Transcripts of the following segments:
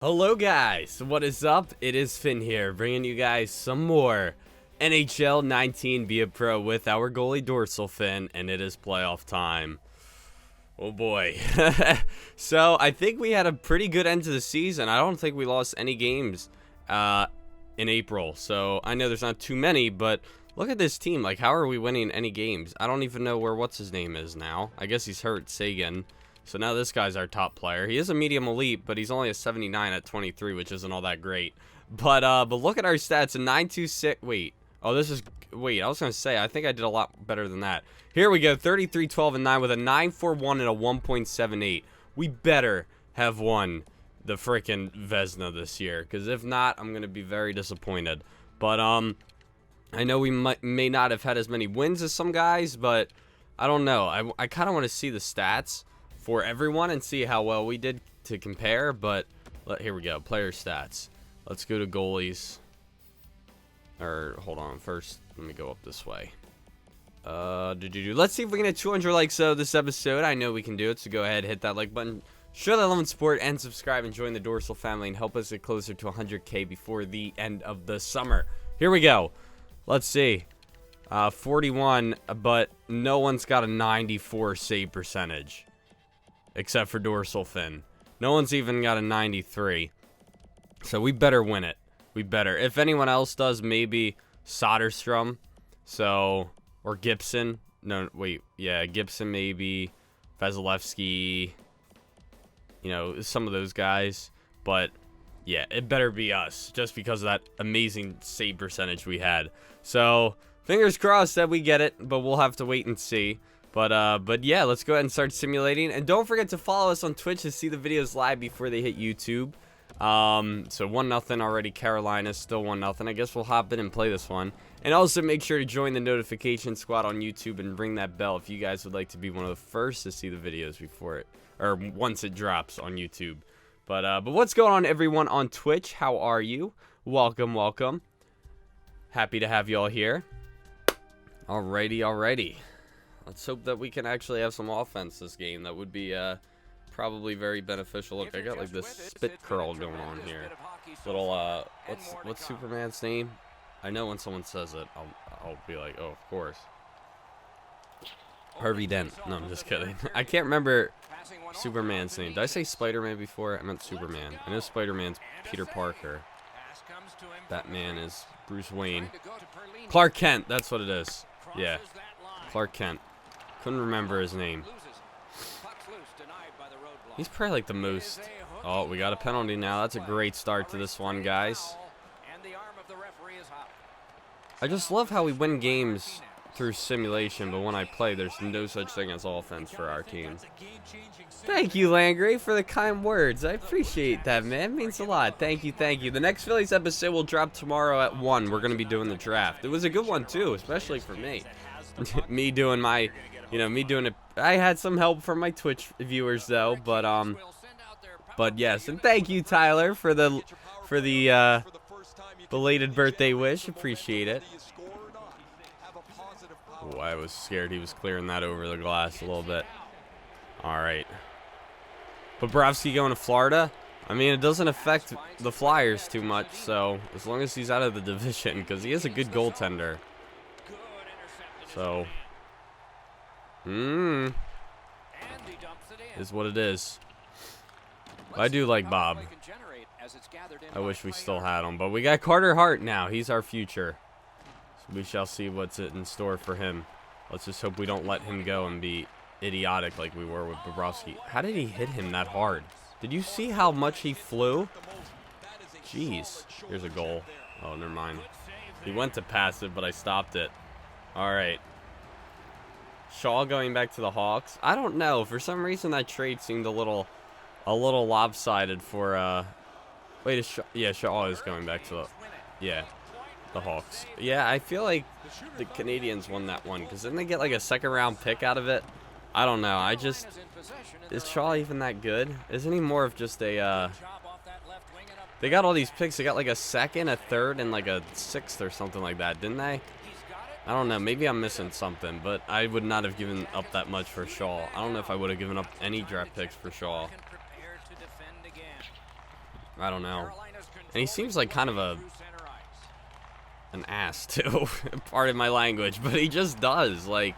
Hello guys, what is up? It is Finn here, bringing you guys some more NHL 19 Be a Pro with our goalie Dorsal Finn, and it is playoff time. Oh boy. So I think we had a pretty good end to the season. I don't think we lost any games in April. So I know there's not too many, but look at this team. Like, how are we winning any games? I don't even know where what's his name is now. I guess he's hurt, Sagan. So now this guy's our top player. He is a medium elite, but he's only a 79 at 23, which isn't all that great. But look at our stats. A 9.26. Wait. Oh, this is. Wait, I was gonna say I think I did a lot better than that. Here we go. 33, 12, and 9 with a 9.41 and a 1.78. We better have won the frickin' Vezina this year, because if not, I'm gonna be very disappointed. But I know we may not have had as many wins as some guys, but I don't know. I kind of want to see the stats for everyone and see how well we did to compare. But here we go, player stats. Let's go to goalies. Or hold on, first let me go up this way. Let's see if we can hit 200 likes this episode. I know we can do it, so go ahead, hit that like button, show that love and support, and subscribe and join the Dorsal family and help us get closer to 100k before the end of the summer. Here we go. Let's see. 41, but no one's got a 94 save percentage. Except for Dorsal Finn. No one's even got a 93. So we better win it. We better. If anyone else does, maybe Soderstrom. So, or Gibson. No, wait. Yeah, Gibson maybe. Vasilevsky. You know, some of those guys. But, yeah, it better be us. Just because of that amazing save percentage we had. So, fingers crossed that we get it. But we'll have to wait and see. But yeah, let's go ahead and start simulating. And don't forget to follow us on Twitch to see the videos live before they hit YouTube. So 1-0 already. Carolina still 1-0. I guess we'll hop in and play this one. And also make sure to join the notification squad on YouTube and ring that bell if you guys would like to be one of the first to see the videos before it, or once it drops on YouTube. But what's going on, everyone on Twitch? How are you? Welcome, welcome. Happy to have you all here. Alrighty. Let's hope that we can actually have some offense this game. That would be probably very beneficial. Look, I got like this spit curl going on here. Little what's Superman's name? I know when someone says it, I'll be like, oh, of course. Harvey Dent. No, I'm just kidding. I can't remember Superman's name. Did I say Spider-Man before? I meant Superman. I know Spider-Man's Peter Parker. Batman is Bruce Wayne. Clark Kent. That's what it is. Yeah, Clark Kent. Couldn't remember his name. He's probably like the most. Oh, we got a penalty now. That's a great start to this one, guys. I just love how we win games through simulation, but when I play, there's no such thing as offense for our team. Thank you, Langry, for the kind words. I appreciate that, man. It means a lot. Thank you, thank you. The next Phillies episode will drop tomorrow at 1. We're going to be doing the draft. It was a good one, too, especially for me. Me doing my... You know, me doing it. I had some help from my Twitch viewers though, but yes, and thank you, Tyler, for the belated birthday wish. Appreciate it. Oh, I was scared he was clearing that over the glass a little bit. All right, Bobrovsky going to Florida. I mean, it doesn't affect the Flyers too much, so as long as he's out of the division, because he is a good goaltender. So. Is what it is. I do like Bob. I wish we still had him, but we got Carter Hart now. He's our future. So we shall see what's in store for him. Let's just hope we don't let him go and be idiotic like we were with Bobrovsky. How did he hit him that hard? Did you see how much he flew? Jeez. Here's a goal. Oh, never mind. He went to pass it, but I stopped it. All right. Shaw going back to the Hawks. I don't know. For some reason, that trade seemed a little lopsided for. Wait, Shaw is going back to the Hawks. Yeah, I feel like the Canadians won that one because didn't they get like a second-round pick out of it? I don't know. Is Shaw even that good? Isn't he more of just a? They got all these picks. They got like a second, a third, and like a sixth or something like that, didn't they? I don't know, maybe I'm missing something, but I would not have given up that much for Shaw. I don't know if I would have given up any draft picks for Shaw. I don't know. And he seems like kind of an ass too. Pardon my language, but he just does. Like,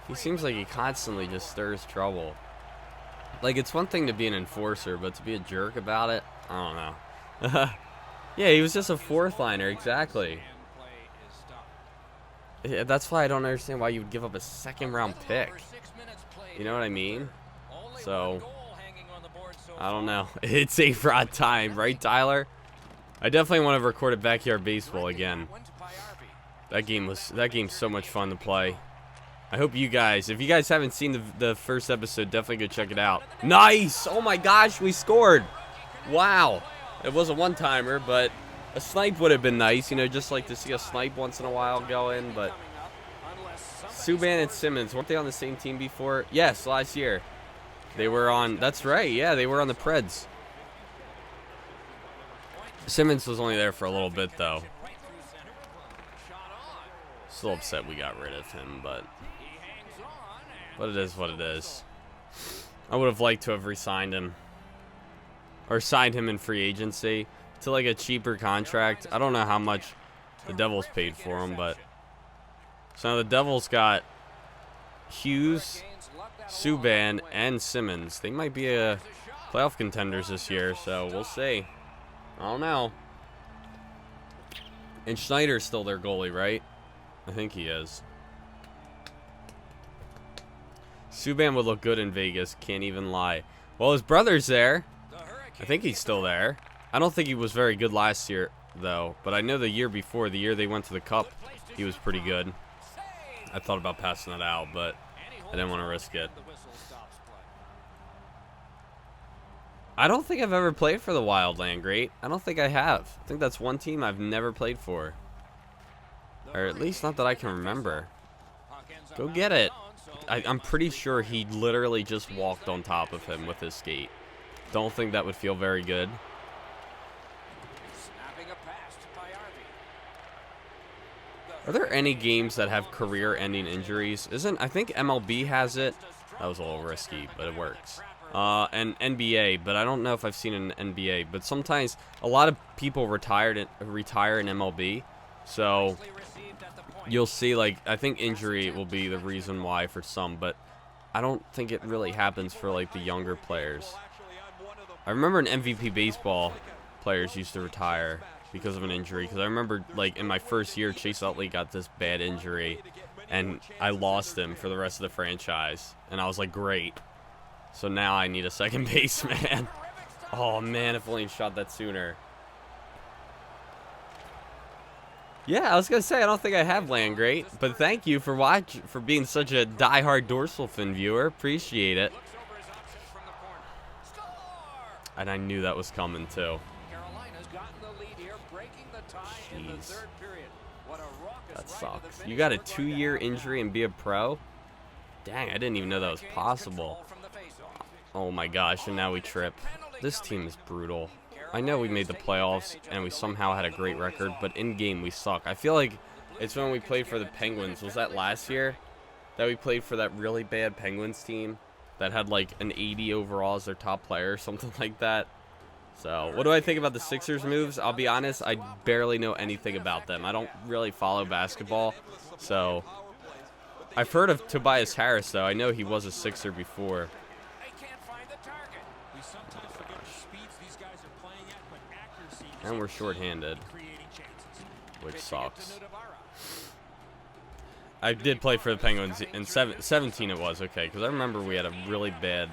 he seems like he constantly just stirs trouble. Like, it's one thing to be an enforcer, but to be a jerk about it, I don't know. Yeah, he was just a fourth liner, exactly. Yeah, that's why I don't understand why you would give up a second-round pick. You know what I mean? So, I don't know. It's A-Rod time, right, Tyler? I definitely want to record a backyard baseball again. That game's so much fun to play. I hope you guys, if you guys haven't seen the first episode, definitely go check it out. Nice! Oh my gosh, we scored! Wow. It was a one-timer, but a snipe would have been nice. You know, just like to see a snipe once in a while go in, but... Subban and Simmons, weren't they on the same team before? Yes, last year. They were on, that's right, yeah, they were on the Preds. Simmons was only there for a little bit, though. Still upset we got rid of him, but it is what it is. I would have liked to have re-signed him. Or signed him in free agency to like a cheaper contract. I don't know how much the Devils paid for him, but... So now the Devils got Hughes, Subban, and Simmons. They might be playoff contenders this year, so we'll see. I don't know. And Schneider's still their goalie, right? I think he is. Subban would look good in Vegas, can't even lie. Well, his brother's there. I think he's still there. I don't think he was very good last year, though. But I know the year before, the year they went to the Cup, he was pretty good. I thought about passing that out, but I didn't want to risk it. I don't think I've ever played for the Wildland Great. I don't think I have. I think that's one team I've never played for. Or at least not that I can remember. Go get it. I'm pretty sure he literally just walked on top of him with his skate. Don't think that would feel very good. Are there any games that have career-ending injuries? I think MLB has it. That was a little risky, but it works. And NBA, but I don't know if I've seen an NBA. But sometimes a lot of people retire in MLB, so you'll see, like, I think injury will be the reason why for some, but I don't think it really happens for like the younger players. I remember in MVP baseball, players used to retire because of an injury. Because I remember, like, in my first year, Chase Utley got this bad injury, and I lost him for the rest of the franchise. And I was like, great. So now I need a second baseman. Oh, man, if only he shot that sooner. Yeah, I was going to say, I don't think I have Land Great. But thank you for being such a diehard Dorsal Fin viewer. Appreciate it. And I knew that was coming, too. Jeez. That sucks. You got a 2-year injury and be a pro? Dang, I didn't even know that was possible. Oh my gosh, and now we trip. This team is brutal. I know we made the playoffs and we somehow had a great record, but in-game we suck. I feel like it's when we played for the Penguins. Was that last year that we played for that really bad Penguins team that had like an 80 overall as their top player or something like that? So, what do I think about the Sixers moves? I'll be honest, I barely know anything about them. I don't really follow basketball, so... I've heard of Tobias Harris, though. I know he was a Sixer before. And we're shorthanded, which sucks. I did play for the Penguins in 17 it was, okay, because I remember we had a really bad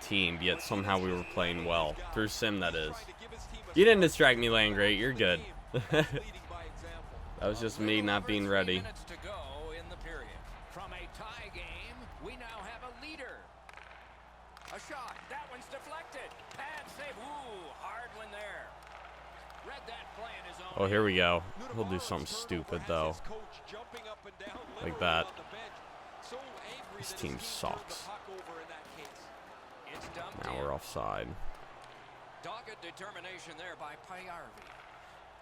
team, yet somehow we were playing well. Through sim, that is. You didn't distract me, Land Great. You're good. That was just me not being ready. Oh, here we go. We'll do something stupid, though. Like that. This team sucks. Now we're offside. Dogged determination there by Payarvi.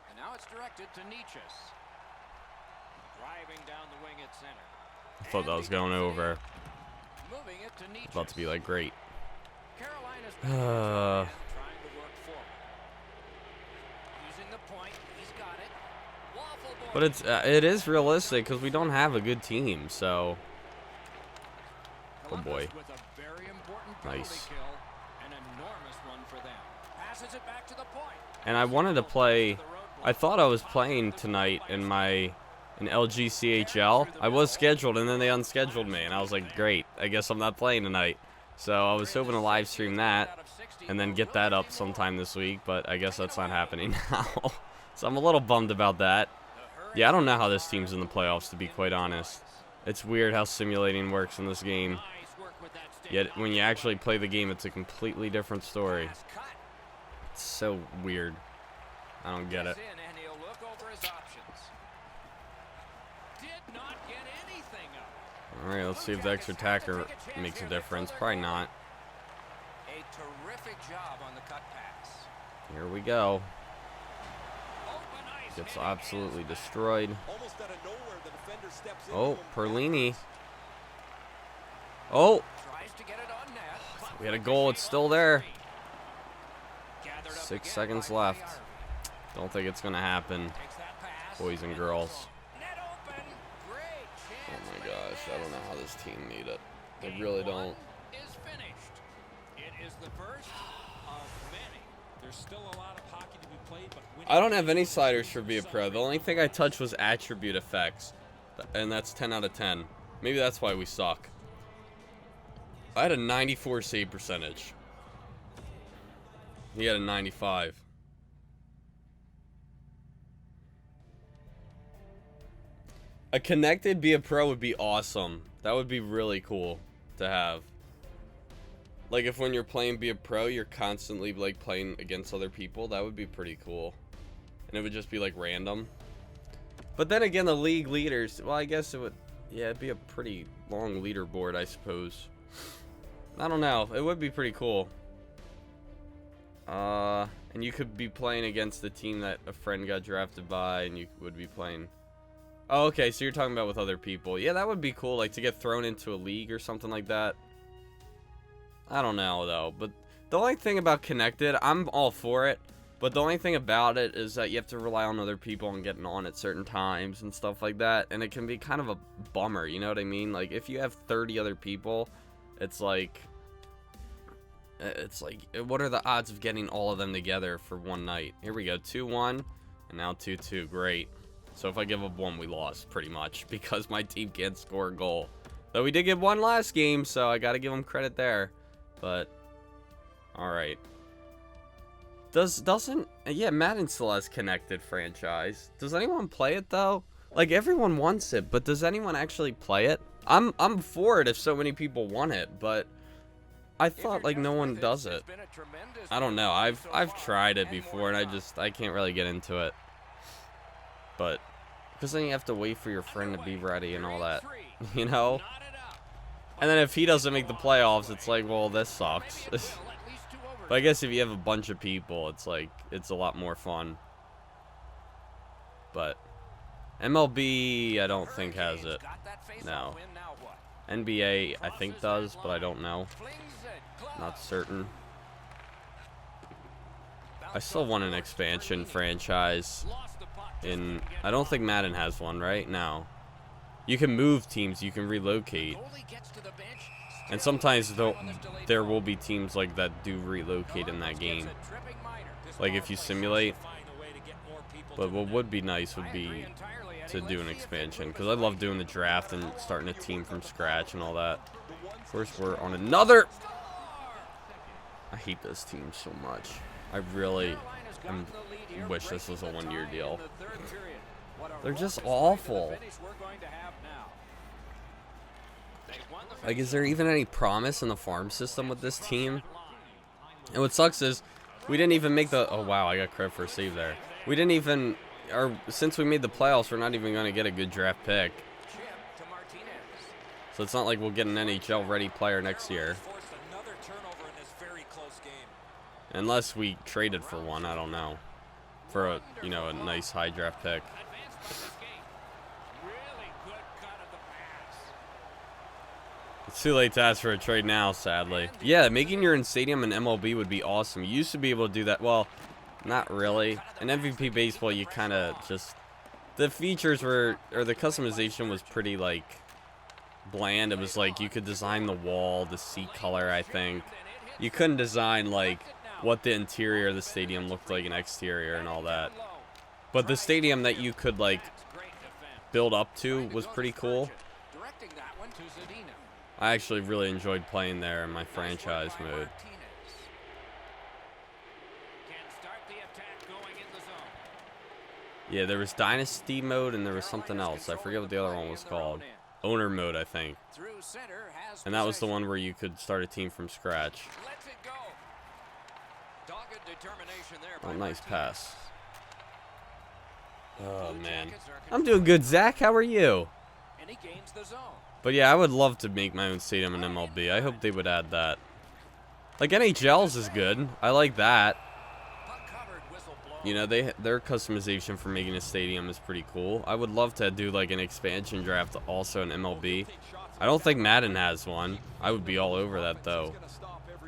And now it's directed to Nichus. Driving down the wing at center. I thought that was going over. Moving it to Nichus. About to be like great. But it is realistic because we don't have a good team, so. Oh boy. Nice. And I wanted to play. I thought I was playing tonight in LGCHL. I was scheduled, and then they unscheduled me, and I was like, great. I guess I'm not playing tonight. So I was hoping to live stream that, and then get that up sometime this week. But I guess that's not happening now. So I'm a little bummed about that. Yeah, I don't know how this team's in the playoffs, to be quite honest. It's weird how simulating works in this game. Yet when you actually play the game, it's a completely different story. It's so weird. I don't get it. Alright, let's see if the extra attacker makes a difference. Probably not. Here we go. Gets absolutely destroyed. Oh, Perlini. Oh! We had a goal. It's still there. 6 seconds left. Don't think it's going to happen, boys and girls. Oh my gosh, I don't know how this team made it. I really don't. I don't have any sliders for Via Pro. The only thing I touched was attribute effects, and that's 10 out of 10. Maybe that's why we suck. I had a 94 save percentage. He had a 95. A connected Via Pro would be awesome. That would be really cool to have. Like if when you're playing Via Pro, you're constantly like playing against other people. That would be pretty cool. And it would just be like random. But then again, the league leaders, well, I guess it would, yeah, it'd be a pretty long leaderboard, I suppose. I don't know. It would be pretty cool. And you could be playing against the team that a friend got drafted by, and you would be playing. Oh, okay, so you're talking about with other people. Yeah, that would be cool, like to get thrown into a league or something like that. I don't know, though. But the only thing about Connected, I'm all for it. But the only thing about it is that you have to rely on other people and getting on at certain times and stuff like that. And it can be kind of a bummer, you know what I mean? Like, if you have 30 other people, it's like, what are the odds of getting all of them together for one night? Here we go, 2-1, and now 2-2, great. So if I give up one, we lost, pretty much, because my team can't score a goal. Though we did get one last game, so I gotta give them credit there. But, alright. Yeah, Madden still has Connected franchise. Does anyone play it, though? Like, everyone wants it, but does anyone actually play it? I'm for it if so many people want it, but I thought, like, no one does it. I don't know. I've tried it before, and I can't really get into it. But, because then you have to wait for your friend to be ready and all that, you know? And then if he doesn't make the playoffs, it's like, well, this sucks. But I guess if you have a bunch of people, it's like, it's a lot more fun. But MLB, I don't think has it. No. NBA, I think does, but I don't know. Not certain. I still want an expansion franchise. I don't think Madden has one, right? No. You can move teams, you can relocate. And sometimes there will be teams like that do relocate in that game. Like if you simulate. But what would be nice would be to do an expansion. Because I love doing the draft and starting a team from scratch and all that. Of course, we're on another. I hate this team so much. I really wish this was a one-year deal. They're just awful. Like, is there even any promise in the farm system with this team? And what sucks is, we didn't even make the... Oh, wow, I got credit for a save there. We didn't even... since we made the playoffs, we're not even going to get a good draft pick. So it's not like we'll get an NHL-ready player next year. Unless we traded for one, I don't know. For a, you know, a nice high draft pick. It's too late to ask for a trade now, sadly. Yeah, making your in stadium in MLB would be awesome. You used to be able to do that. Well, Not really. In MVP baseball, you kind of just, the features were, or the customization was pretty like bland. It was like you could design the wall, the seat color, I think. You couldn't design like what the interior of the stadium looked like and exterior and all that. But the stadium that you could like build up to was pretty cool. I actually really enjoyed playing there in my franchise mode. Yeah, there was Dynasty mode and there was something else. I forget what the other one was called. Owner mode, I think. And that was the one where you could start a team from scratch. Oh, nice pass. Oh, man. I'm doing good, Zach. How are you? But yeah, I would love to make my own stadium in MLB. I hope they would add that. Like, NHL's is good. I like that. You know, their customization for making a stadium is pretty cool. I would love to do like an expansion draft also in MLB. I don't think Madden has one. I would be all over that though.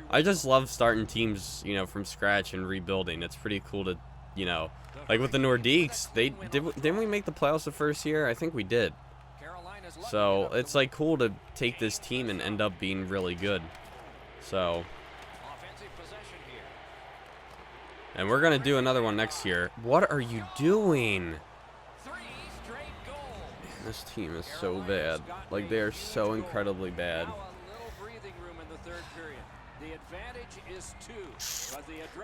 I just love starting teams, you know, from scratch and rebuilding. It's pretty cool to, you know, like with the Nordiques, didn't we make the playoffs the first year? I think we did. So it's like cool to take this team and end up being really good. So. And we're going to do another one next year. What are you doing? This team is so bad. Like, they are so incredibly bad.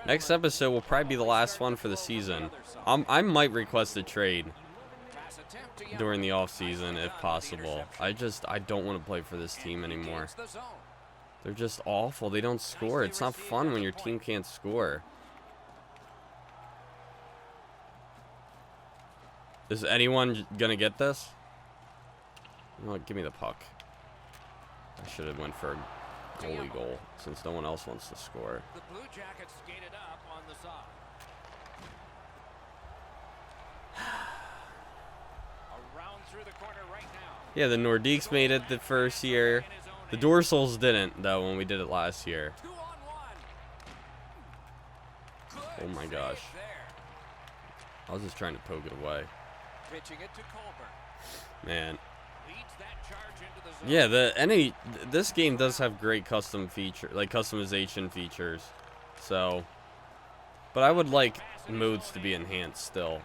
Next episode will probably be the last one for the season. I might request a trade during the off season if possible. I don't want to play for this team anymore. They're just awful. They don't score. It's not fun when your team can't score. Is anyone gonna get this? You know what, give me the puck. I should have went for a goalie goal since no one else wants to score. The Blue Jackets skated up on the side. Around through the corner right now. Yeah, the Nordiques made it the first year. The Dorsals didn't though when we did it last year. Oh my gosh. I was just trying to poke it away. Man. Yeah, this game does have great customization features. So, but I would like modes to be enhanced still.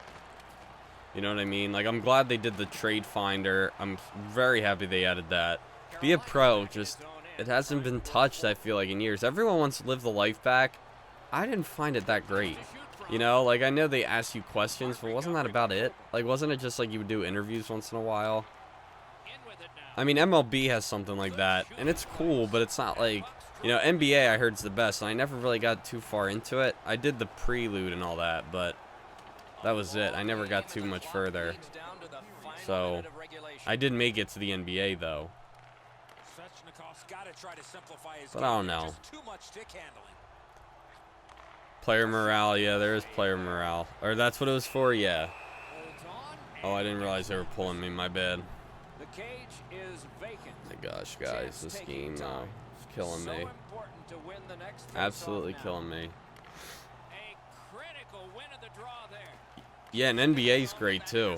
You know what I mean? Like, I'm glad they did the trade finder. I'm very happy they added that. Be a pro, just it hasn't been touched, I feel like, in years. Everyone wants to live the life back. I didn't find it that great. You know, like, I know they ask you questions, but wasn't that about it? Like, wasn't it just like you would do interviews once in a while? I mean, MLB has something like that, and it's cool, but it's not like, you know, NBA I heard is the best, and I never really got too far into it. I did the prelude and all that, but that was it. I never got too much further. So, I did make it to the NBA, though. But I don't know. Player morale, yeah, there is player morale. Or that's what it was for, yeah. Oh, I didn't realize they were pulling me, my bad. My gosh, guys, this game now is killing me. Absolutely killing me. Yeah, and NBA's great, too.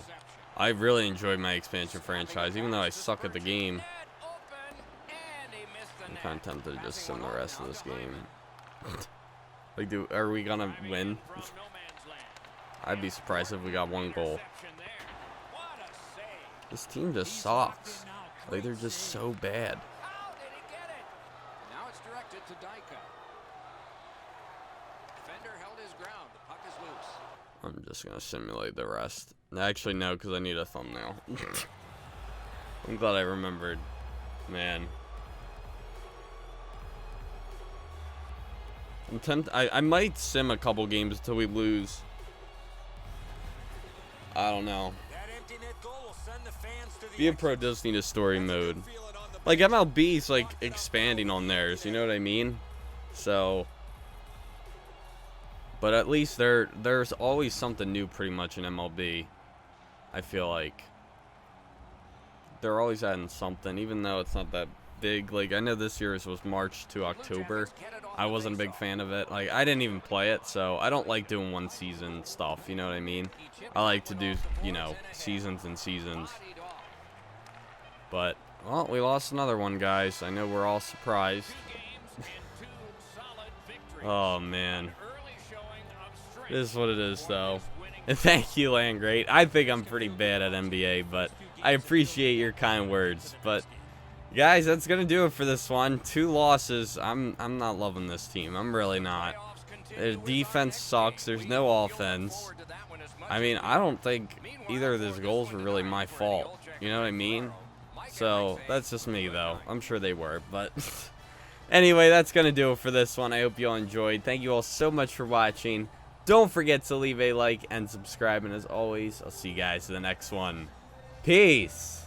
I really enjoyed my expansion franchise, even though I suck at the game. I'm kind of tempted to just sim the rest of this game. Like, are we gonna win? I'd be surprised if we got one goal. This team just sucks. Like, they're just so bad. Now it's directed to Dyka. Defender held his ground. The puck is loose. I'm just gonna simulate the rest. Actually, no, because I need a thumbnail. I'm glad I remembered. Man. I'm tempted. I might sim a couple games until we lose. I don't know. Be a Pro does need a story mode. Like, MLB's like expanding on theirs, you know what I mean? So, but at least there's always something new pretty much in MLB. I feel like they're always adding something, even though it's not that big, like, I know this year's was March to October. I wasn't a big fan of it. Like, I didn't even play it, so I don't like doing one season stuff, you know what I mean? I like to do, you know, seasons and seasons. But, well, we lost another one, guys. I know we're all surprised. Oh, man. This is what it is, though. And thank you, Landgreat. I think I'm pretty bad at NBA, but I appreciate your kind words. But, guys, that's going to do it for this one. 2 losses. I'm not loving this team. I'm really not. Their defense sucks. There's no offense. I mean, I don't think either of those goals were really my fault. You know what I mean? So, that's just me, though. I'm sure they were, but... Anyway, that's going to do it for this one. I hope you all enjoyed. Thank you all so much for watching. Don't forget to leave a like and subscribe. And as always, I'll see you guys in the next one. Peace!